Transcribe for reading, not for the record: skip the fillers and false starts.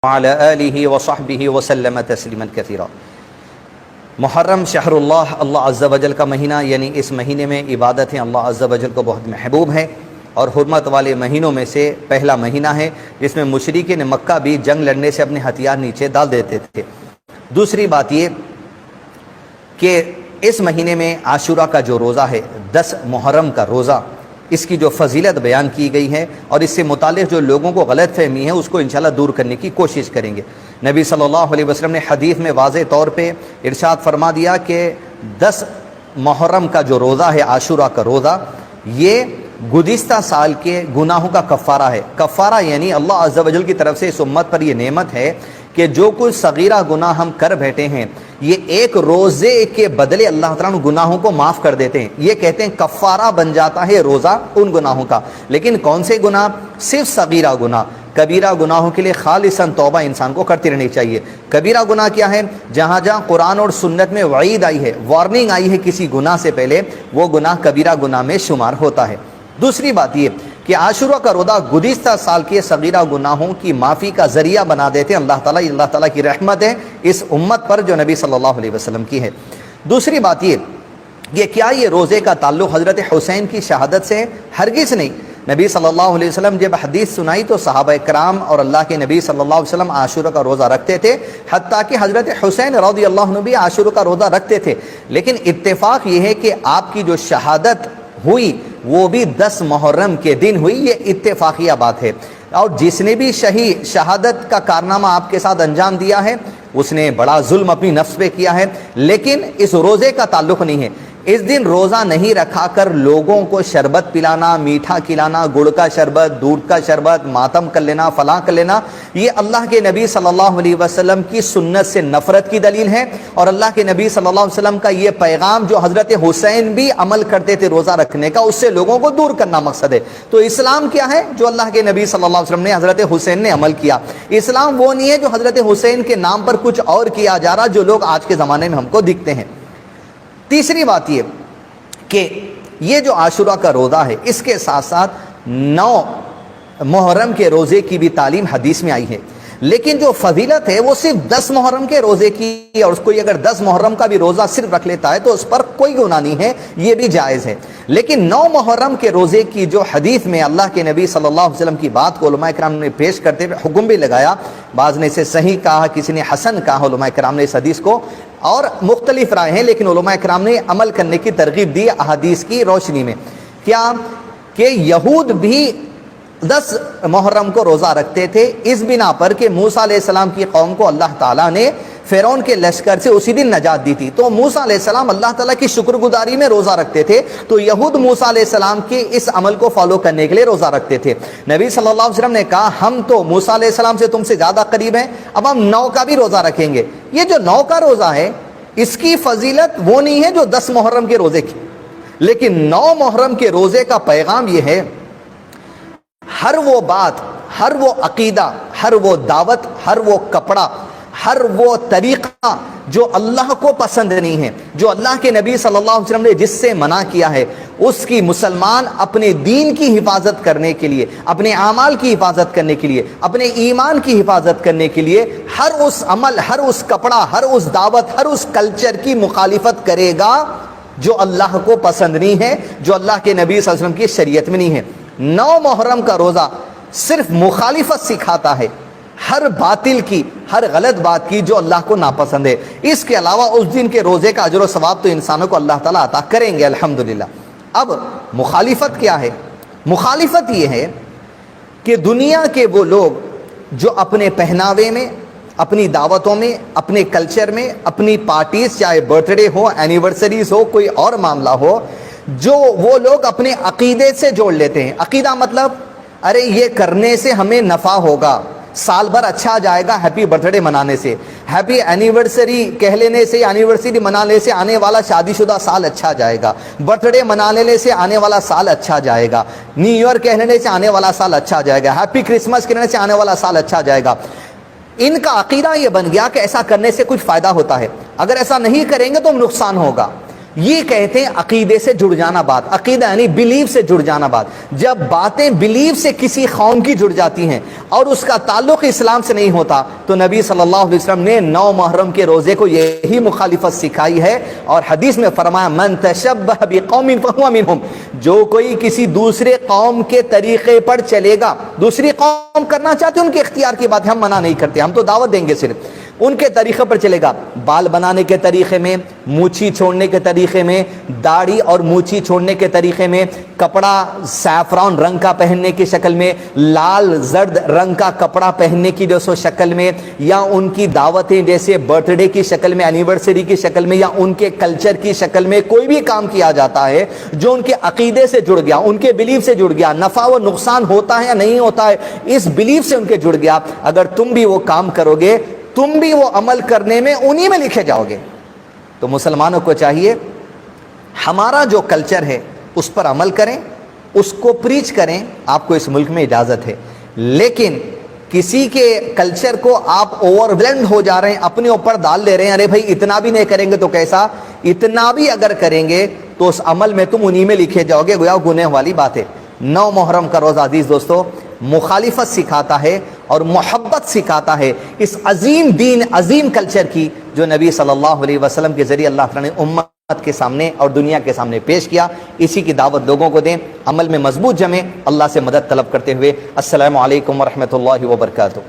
وعلى آلہ وصحبہ وسلم تسلیما کثیرا۔ محرم شہر اللہ عز و جل کا مہینہ، یعنی اس مہینے میں عبادتیں اللہ عز و جل کو بہت محبوب ہیں اور حرمت والے مہینوں میں سے پہلا مہینہ ہے جس میں مشرکین مکہ بھی جنگ لڑنے سے اپنے ہتھیار نیچے ڈال دیتے تھے۔ دوسری بات یہ کہ اس مہینے میں عاشورہ کا جو روزہ ہے، 10 محرم کا روزہ، اس کی جو فضیلت بیان کی گئی ہے اور اس سے متعلق جو لوگوں کو غلط فہمی ہے اس کو انشاءاللہ دور کرنے کی کوشش کریں گے۔ نبی صلی اللہ علیہ وسلم نے حدیث میں واضح طور پہ ارشاد فرما دیا کہ 10 محرم کا جو روزہ ہے، عاشورہ کا روزہ، یہ گزشتہ سال کے گناہوں کا کفارہ ہے۔ کفارہ یعنی اللہ عز و جل کی طرف سے اس امت پر یہ نعمت ہے کہ جو کچھ صغیرہ گناہ ہم کر بیٹھے ہیں، یہ ایک روزے کے بدلے اللہ تعالیٰ گناہوں کو معاف کر دیتے ہیں۔ یہ کہتے ہیں کفارہ بن جاتا ہے روزہ ان گناہوں کا۔ لیکن کون سے گناہ؟ صرف صغیرہ گناہ۔ کبیرہ گناہوں کے لیے خالصاً توبہ انسان کو کرتی رہنی چاہیے۔ کبیرہ گناہ کیا ہے؟ جہاں جہاں قرآن اور سنت میں وعید آئی ہے، وارننگ آئی ہے کسی گناہ سے پہلے، وہ گناہ کبیرہ گناہ میں شمار ہوتا ہے۔ دوسری بات یہ کہ عاشورہ کا روزہ گزشتہ سال کے صغیرہ گناہوں کی معافی کا ذریعہ بنا دیتے ہیں اللہ تعالیٰ کی رحمت ہے اس امت پر جو نبی صلی اللہ علیہ وسلم کی ہے۔ دوسری بات یہ کیا یہ روزے کا تعلق حضرت حسین کی شہادت سے ہے؟ ہرگز نہیں۔ نبی صلی اللہ علیہ وسلم جب حدیث سنائی تو صحابہ کرام اور اللہ کے نبی صلی اللہ علیہ وسلم عاشورہ کا روزہ رکھتے تھے، حتیٰ کہ حضرت حسین رضی اللہ عنہ بھی عاشورہ کا روزہ رکھتے تھے۔ لیکن اتفاق یہ ہے کہ آپ کی جو شہادت ہوئی وہ بھی 10 محرم کے دن ہوئی، یہ اتفاقیہ بات ہے۔ اور جس نے بھی شہادت کا کارنامہ آپ کے ساتھ انجام دیا ہے اس نے بڑا ظلم اپنی نفس پہ کیا ہے، لیکن اس روزے کا تعلق نہیں ہے۔ اس دن روزہ نہیں رکھا کر لوگوں کو شربت پلانا، میٹھا کھلانا، گڑ کا شربت، دودھ کا شربت، ماتم کر لینا، فلاں کر لینا، یہ اللہ کے نبی صلی اللہ علیہ وسلم کی سنت سے نفرت کی دلیل ہے۔ اور اللہ کے نبی صلی اللہ علیہ وسلم کا یہ پیغام جو حضرت حسین بھی عمل کرتے تھے روزہ رکھنے کا، اس سے لوگوں کو دور کرنا مقصد ہے۔ تو اسلام کیا ہے؟ جو اللہ کے نبی صلی اللہ علیہ وسلم نے حضرت حسین نے عمل کیا۔ اسلام وہ نہیں ہے جو حضرت حسین کے نام پر کچھ اور کیا جا رہا جو لوگ آج کے زمانے میں ہم کو دکھتے ہیں۔ تیسری بات یہ کہ یہ جو عاشورہ کا روزہ ہے اس کے ساتھ ساتھ 9 محرم کے روزے کی بھی تعلیم حدیث میں آئی ہے، لیکن جو فضیلت ہے وہ صرف 10 محرم کے روزے کی، اور اس کو اگر 10 محرم کا بھی روزہ صرف رکھ لیتا ہے تو اس پر کوئی گناہ نہیں ہے، یہ بھی جائز ہے۔ لیکن 9 محرم کے روزے کی جو حدیث میں اللہ کے نبی صلی اللہ علیہ وسلم کی بات کو علماء کرام نے پیش کرتے ہوئے حکم بھی لگایا، بعض نے اسے صحیح کہا، کسی نے حسن کہا، علماء کرام نے اس حدیث کو، اور مختلف رائے ہیں، لیکن علماء کرام نے عمل کرنے کی ترغیب دی احادیث کی روشنی میں۔ کیا کہ یہود بھی 10 محرم کو روزہ رکھتے تھے اس بنا پر کہ موسیٰ علیہ السلام کی قوم کو اللہ تعالیٰ نے فرعون کے لشکر سے اسی دن نجات دی تھی، تو موسیٰ علیہ السلام اللہ تعالیٰ کی شکر گزاری میں روزہ رکھتے تھے، تو یہود موسیٰ علیہ السلام کے اس عمل کو فالو کرنے کے لیے روزہ رکھتے تھے۔ نبی صلی اللہ علیہ وسلم نے کہا ہم تو موسیٰ علیہ السلام سے تم سے زیادہ قریب ہیں، اب ہم 9 کا بھی روزہ رکھیں گے۔ یہ جو 9 کا روزہ ہے اس کی فضیلت وہ نہیں ہے جو 10 محرم کے روزے کی، لیکن 9 محرم کے روزے کا پیغام یہ ہے، ہر وہ بات، ہر وہ عقیدہ، ہر وہ دعوت، ہر وہ کپڑا، ہر وہ طریقہ جو اللہ کو پسند نہیں ہے، جو اللہ کے نبی صلی اللہ علیہ وسلم نے جس سے منع کیا ہے، اس کی مسلمان اپنے دین کی حفاظت کرنے کے لیے، اپنے اعمال کی حفاظت کرنے کے لیے، اپنے ایمان کی حفاظت کرنے کے لیے ہر اس عمل، ہر اس کپڑا، ہر اس دعوت، ہر اس کلچر کی مخالفت کرے گا جو اللہ کو پسند نہیں ہے، جو اللہ کے نبی صلی اللہ علیہ وسلم کی شریعت میں نہیں ہے۔ 9 محرم کا روزہ صرف مخالفت سکھاتا ہے ہر باطل کی، ہر غلط بات کی جو اللہ کو ناپسند ہے۔ اس کے علاوہ اس دن کے روزے کا اجر و ثواب تو انسانوں کو اللہ تعالیٰ عطا کریں گے الحمدللہ۔ اب مخالفت کیا ہے؟ مخالفت یہ ہے کہ دنیا کے وہ لوگ جو اپنے پہناوے میں، اپنی دعوتوں میں، اپنے کلچر میں، اپنی پارٹیز، چاہے برتھ ڈے ہو، اینیورسریز ہو، کوئی اور معاملہ ہو، جو وہ لوگ اپنے عقیدے سے جوڑ لیتے ہیں۔ عقیدہ مطلب ارے یہ کرنے سے ہمیں نفع ہوگا، سال بھر اچھا جائے گا ہیپی برتھ ڈے منانے سے، ہیپی اینیورسری کہہ لینے سے، اینیورسری منانے سے آنے والا شادی شدہ سال اچھا جائے گا، برتھ ڈے منا لینے سے آنے والا سال اچھا جائے گا، نیو ایئر کہہ لینے سے آنے والا سال اچھا جائے گا، ہیپی کرسمس کہنے سے آنے والا سال اچھا جائے گا۔ ان کا عقیدہ یہ بن گیا کہ ایسا کرنے سے کچھ فائدہ ہوتا ہے، اگر ایسا نہیں کریں گے تو نقصان ہوگا۔ یہ کہتے ہیں عقیدے سے جڑ جانا بات. عقیدہ یعنی بلیف سے جڑ جانا بات. جب باتیں بلیف سے کسی قوم کی جڑ جاتی ہیں اور اس کا تعلق اسلام سے نہیں ہوتا تو نبی صلی اللہ علیہ وسلم نے 9 محرم کے روزے کو یہی مخالفت سکھائی ہے. اور حدیث میں فرمایا من تشبہ بقوم فہو منہم, جو کوئی کسی دوسرے قوم کے طریقے پر چلے گا, دوسری قوم کرنا چاہتے ان کے اختیار کی بات ہے, ہم منع نہیں کرتے, ہم تو دعوت دیں گے, صرف ان کے طریقے پر چلے گا, بال بنانے کے طریقے میں, مونچھی چھوڑنے کے طریقے میں, داڑھی اور مونچھی چھوڑنے کے طریقے میں, کپڑا سیفران رنگ کا پہننے کی شکل میں, لال زرد رنگ کا کپڑا پہننے کی جو سو شکل میں, یا ان کی دعوتیں جیسے برتھ ڈے کی شکل میں, اینیورسری کی شکل میں, یا ان کے کلچر کی شکل میں کوئی بھی کام کیا جاتا ہے جو ان کے عقیدے سے جڑ گیا, ان کے بلیف سے جڑ گیا, نفع و نقصان ہوتا ہے یا نہیں ہوتا ہے اس بلیف سے ان کے جڑ گیا, اگر تم بھی وہ کام کرو گے تم بھی وہ عمل کرنے میں انہی میں لکھے جاؤ گے. تو مسلمانوں کو چاہیے ہمارا جو کلچر ہے اس پر عمل کریں, اس کو پریچ کریں. آپ کو اس ملک میں اجازت ہے, لیکن کسی کے کلچر کو آپ اوور ویلڈ ہو جا رہے ہیں, اپنے اوپر ڈال لے رہے ہیں, ارے بھائی اتنا بھی نہیں کریں گے تو کیسا, اتنا بھی اگر کریں گے تو اس عمل میں تم انہی میں لکھے جاؤ گے, گویا گناہ والی بات ہے. 9 محرم کا روزہ عزیز دوستو مخالفت سکھاتا ہے اور محبت سکھاتا ہے اس عظیم دین, عظیم کلچر کی جو نبی صلی اللہ علیہ وسلم کے ذریعے اللہ تعالیٰ نے امت کے سامنے اور دنیا کے سامنے پیش کیا. اسی کی دعوت لوگوں کو دیں, عمل میں مضبوط جمیں, اللہ سے مدد طلب کرتے ہوئے السلام علیکم ورحمۃ اللہ وبرکاتہ.